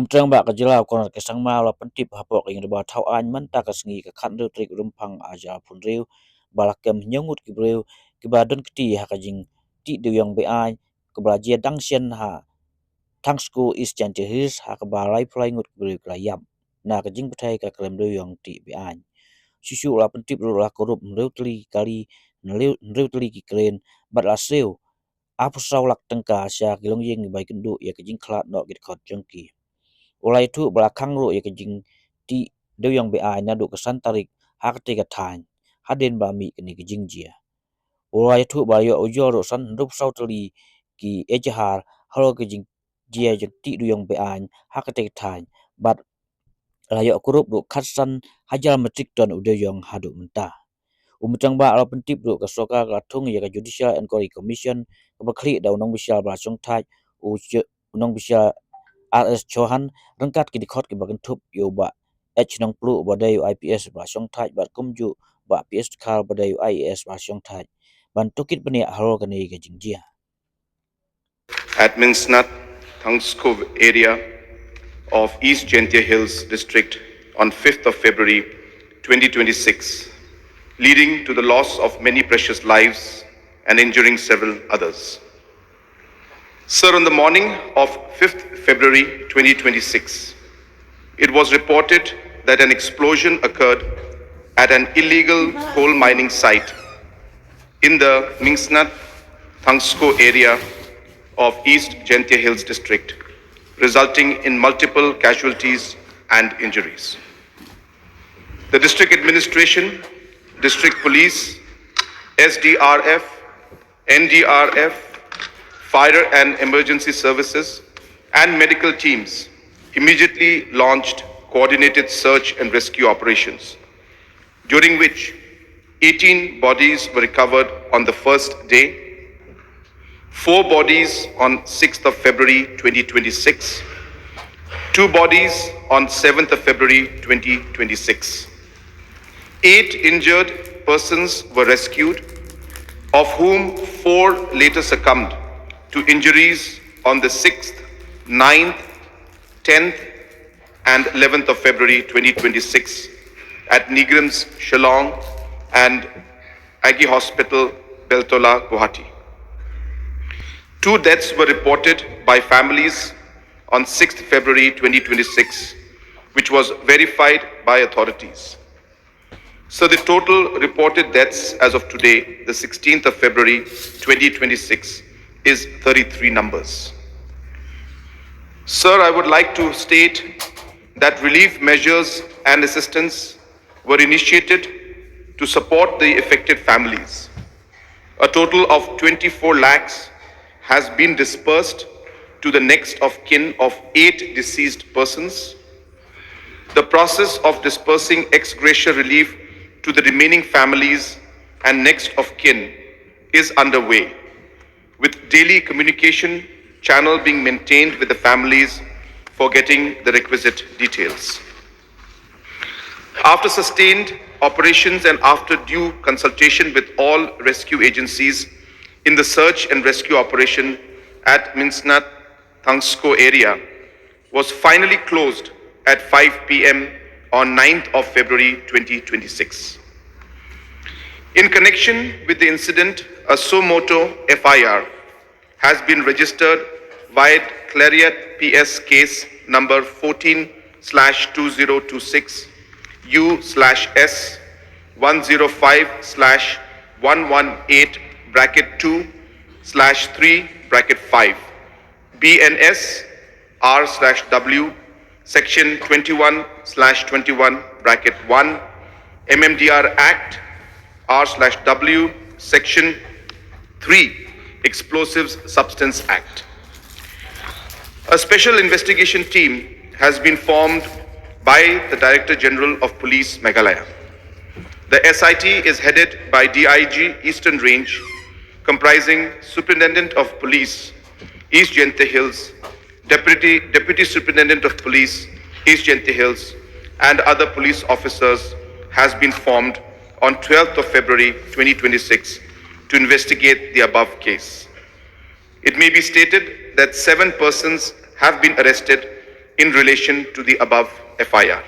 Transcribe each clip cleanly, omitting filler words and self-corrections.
Trang bak kejelau Conrad kesang mau la pentip hapok ing reba thau an man ta kasengi ka khan reu trik rumpang aja pun reu balakem nyangut ki breu ki badon keti ha kajing ti de yang be ai ke belajia dangsian ha Thangsko is janti his ha ke balai plai ngut breu klayam na kajing petai ka klem reu yang ti be ai susu la pentip reu la korup reu tli kali reu tli ki kren bat la seu apa sau lak tengka sya kilong yeng bai kendu ya kajing klat no git khot jengki Olay itu belakang ro ya kejing ti deu yang be ai na do kesan tarik hak te ka tan haden ba mi kini ke Jingjia olay itu ba yo ojo ro san rup sau teli ki ejahar halo kejing jia je ti du yang be ai hak te ka tan bat layo kurup do khasan hajal metrik ton ude yang hadu mentah umcang ba ala pentip do ka soka ka thung ya ka judicial inquiry commission ka bakli da unang bisial ba song thai unang bisial RS Johan rengkat ki dikhot ki bagan thup yo ba H nong plu ba dayu IPS ba song thaj ba kumju ba PS khal ba dayu IAS ba song thaj ban tukit bani haro kani ke Jingjia at Minsnat, Thangsko area of East Jingjia Hills district on 5th of February 2026, leading to the loss of many precious lives and injuring several others. Sir, on the morning of 5th February 2026, it was reported that an explosion occurred at an illegal coal mining site in the Mingsnat Thangsko area of East Jingjia Hills district, resulting in multiple casualties and injuries. The district administration, district police, SDRF, NDRF, fire and emergency services, and medical teams immediately launched coordinated search and rescue operations, during which 18 bodies were recovered on the first day, 4 bodies on 6th of February 2026, 2 bodies on 7th of February 2026. 8 injured persons were rescued, of whom 4 later succumbed to injuries on the 6th, 9th, 10th and 11th of February 2026 at Nigram's Shillong and Aggie Hospital, Beltola, Guwahati. 2 deaths were reported by families on 6th February 2026, which was verified by authorities. So the total reported deaths as of today, the 16th of February 2026, is 33 numbers. Sir, I would like to state that relief measures and assistance were initiated to support the affected families. A total of 24 lakhs has been dispersed to the next of kin of 8 deceased persons. The process of dispersing ex gratia relief to the remaining families and next of kin is underway, with daily communication channel being maintained with the families for getting the requisite details. After sustained operations and after due consultation with all rescue agencies in the search and rescue operation at Minsnat Thangsko area was finally closed at 5 p.m. on 9th of February 2026. In connection with the incident, a suo motu FIR has been registered via Clariat PS case number 14/2026 U/S 105/118(2/3)5 BNS R/W section 21/21(1) MMDR Act R/W section 3 Explosives Substance Act. A special investigation team has been formed by the Director General of Police, Meghalaya. The SIT is headed by DIG Eastern Range, comprising Superintendent of Police, East Jingjia Hills, Deputy Superintendent of Police, East Jingjia Hills, and other police officers, has been formed on 12th of February 2026 to investigate the above case. It may be stated that 7 persons have been arrested in relation to the above FIR.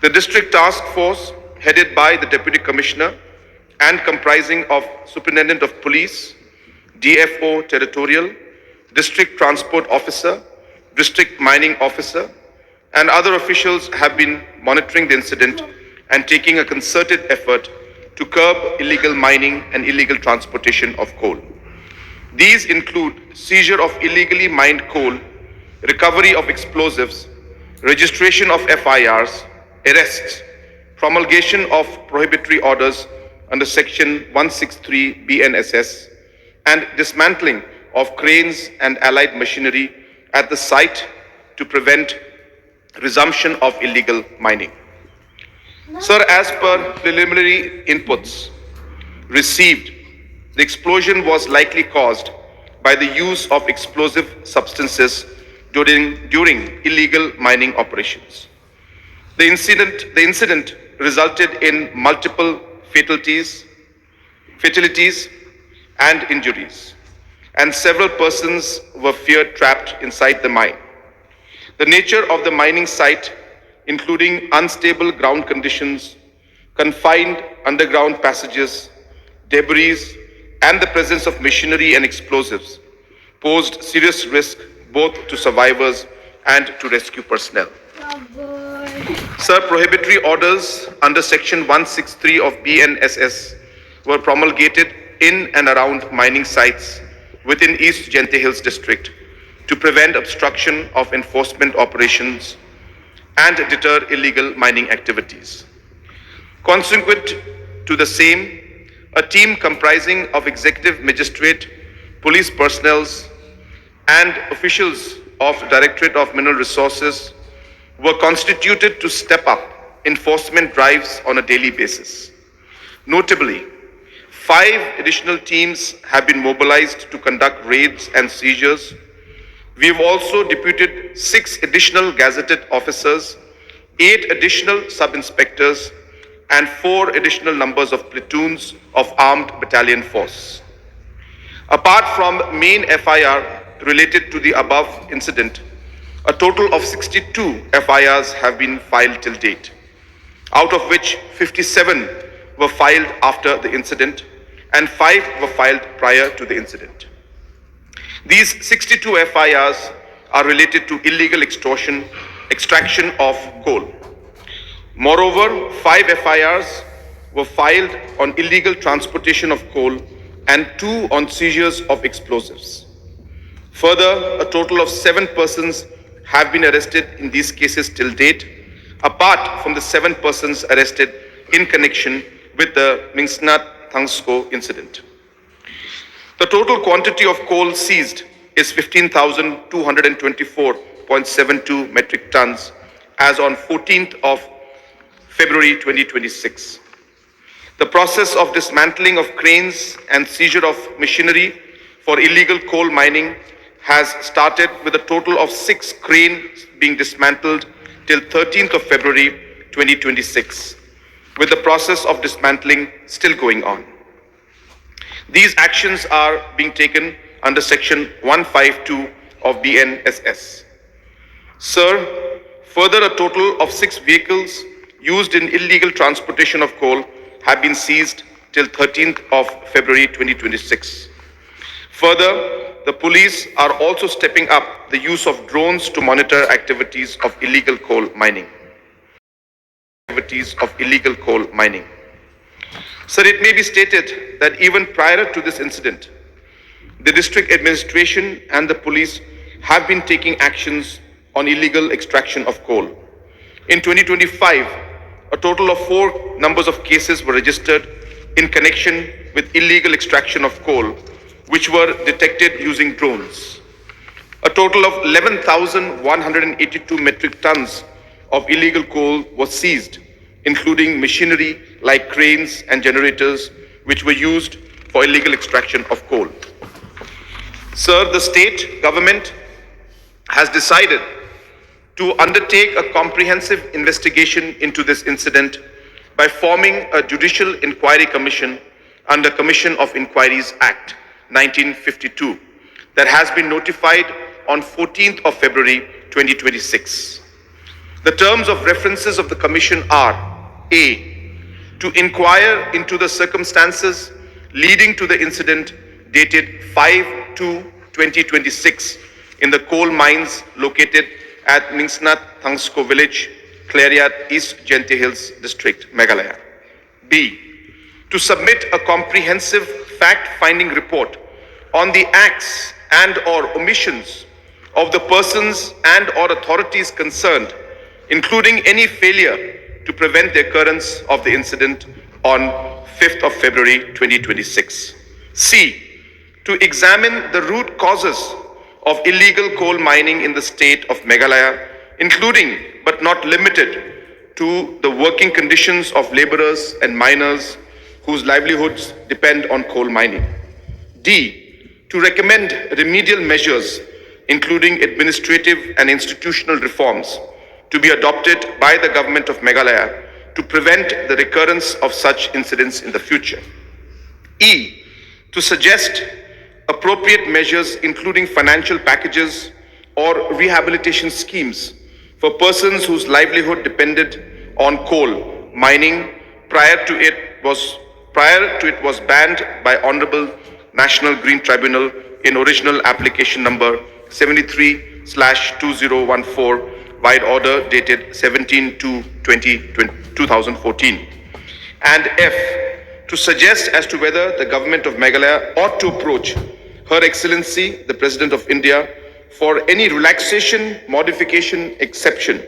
The district task force, headed by the Deputy Commissioner and comprising of Superintendent of Police, DFO Territorial, District Transport Officer, District Mining Officer, and other officials have been monitoring the incident and taking a concerted effort to curb illegal mining and illegal transportation of coal. These include seizure of illegally mined coal, recovery of explosives, registration of FIRs, arrests, promulgation of prohibitory orders under Section 163 BNSS, and dismantling of cranes and allied machinery at the site to prevent resumption of illegal mining. Sir, as per preliminary inputs received, the explosion was likely caused by the use of explosive substances during illegal mining operations. The incident resulted in multiple fatalities and injuries, and several persons were feared trapped inside the mine. The nature of the mining site, including unstable ground conditions, confined underground passages, debris, and the presence of machinery and explosives, posed serious risk both to survivors and to rescue personnel. Sir, prohibitory orders under Section 163 of BNSS were promulgated in and around mining sites within East Jingjia Hills district to prevent obstruction of enforcement operations and deter illegal mining activities. Consequent to the same, a team comprising of executive magistrate, police personnel, and officials of Directorate of Mineral Resources were constituted to step up enforcement drives on a daily basis. Notably, 5 additional teams have been mobilized to conduct raids and seizures. We have also deputed 6 additional gazetted officers, 8 additional sub-inspectors, and 4 additional numbers of platoons of armed battalion force. Apart from main FIR related to the above incident, a total of 62 FIRs have been filed till date, out of which 57 were filed after the incident and 5 were filed prior to the incident. These 62 FIRs are related to illegal extraction of coal. Moreover, 5 FIRs were filed on illegal transportation of coal and 2 on seizures of explosives. Further, a total of 7 persons have been arrested in these cases till date, apart from the 7 persons arrested in connection with the Thangsko incident. The total quantity of coal seized is 15,224.72 metric tons as on 14th of February 2026. The process of dismantling of cranes and seizure of machinery for illegal coal mining has started with a total of 6 cranes being dismantled till 13th of February 2026, with the process of dismantling still going on. These actions are being taken under Section 152 of BNSS. Sir, further a total of 6 vehicles used in illegal transportation of coal have been seized till 13th of February 2026. Further, the police are also stepping up the use of drones to monitor activities of illegal coal mining. Sir, it may be stated that even prior to this incident, the district administration and the police have been taking actions on illegal extraction of coal. In 2025, a total of 4 numbers of cases were registered in connection with illegal extraction of coal, which were detected using drones. A total of 11,182 metric tons of illegal coal was seized, including machinery like cranes and generators, which were used for illegal extraction of coal. Sir, the state government has decided to undertake a comprehensive investigation into this incident by forming a Judicial Inquiry Commission under Commission of Inquiries Act 1952 that has been notified on 14th of February 2026. The terms of references of the Commission are: A. To inquire into the circumstances leading to the incident dated 5/2/2026 in the coal mines located at Mingsnat Thangsko village, Pyllait, East Jingjia Hills District, Meghalaya. B. To submit a comprehensive fact-finding report on the acts and or omissions of the persons and or authorities concerned, including any failure to prevent the occurrence of the incident on 5th of February 2026. C. To examine the root causes of illegal coal mining in the state of Meghalaya, including but not limited to the working conditions of laborers and miners whose livelihoods depend on coal mining. D. To recommend remedial measures, including administrative and institutional reforms, to be adopted by the government of Meghalaya to prevent the recurrence of such incidents in the future. E. To suggest appropriate measures, including financial packages or rehabilitation schemes for persons whose livelihood depended on coal mining prior to it was banned by Honorable National Green Tribunal in original application number 73/2014, wide order dated 17/2/2014. And F. To suggest as to whether the government of Meghalaya ought to approach Her Excellency, the President of India, for any relaxation, modification, exception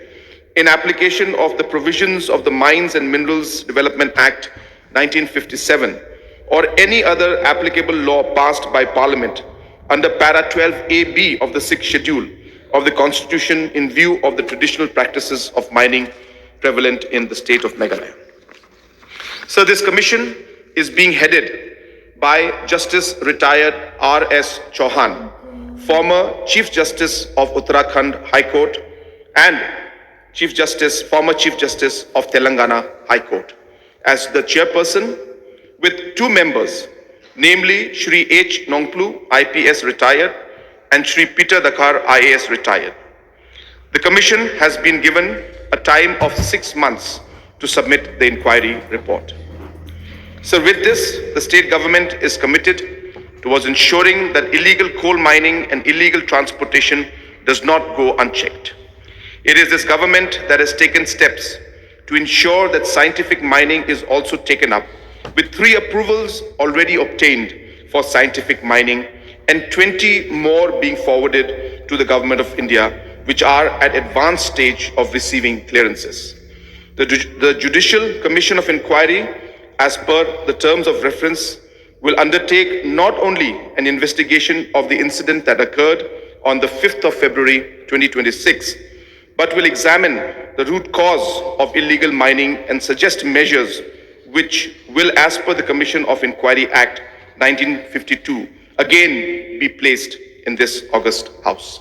in application of the provisions of the Mines and Minerals Development Act 1957 or any other applicable law passed by Parliament under Para 12AB of the 6th Schedule of the Constitution in view of the traditional practices of mining prevalent in the state of Meghalaya. So this commission is being headed by Justice Retired R.S. Chauhan, former Chief Justice of Uttarakhand High Court and former Chief Justice of Telangana High Court, as the chairperson, with two members, namely Shri H. Nongplu, IPS retired, and Shri Peter Dakhar, IAS retired. The commission has been given a time of 6 months to submit the inquiry report. So with this, the state government is committed towards ensuring that illegal coal mining and illegal transportation does not go unchecked. It is this government that has taken steps to ensure that scientific mining is also taken up, with 3 approvals already obtained for scientific mining and 20 more being forwarded to the Government of India, which are at advanced stage of receiving clearances. The Judicial Commission of Inquiry, as per the terms of reference, will undertake not only an investigation of the incident that occurred on the 5th of February 2026, but will examine the root cause of illegal mining and suggest measures which will, as per the Commission of Inquiry Act 1952, again be placed in this august House.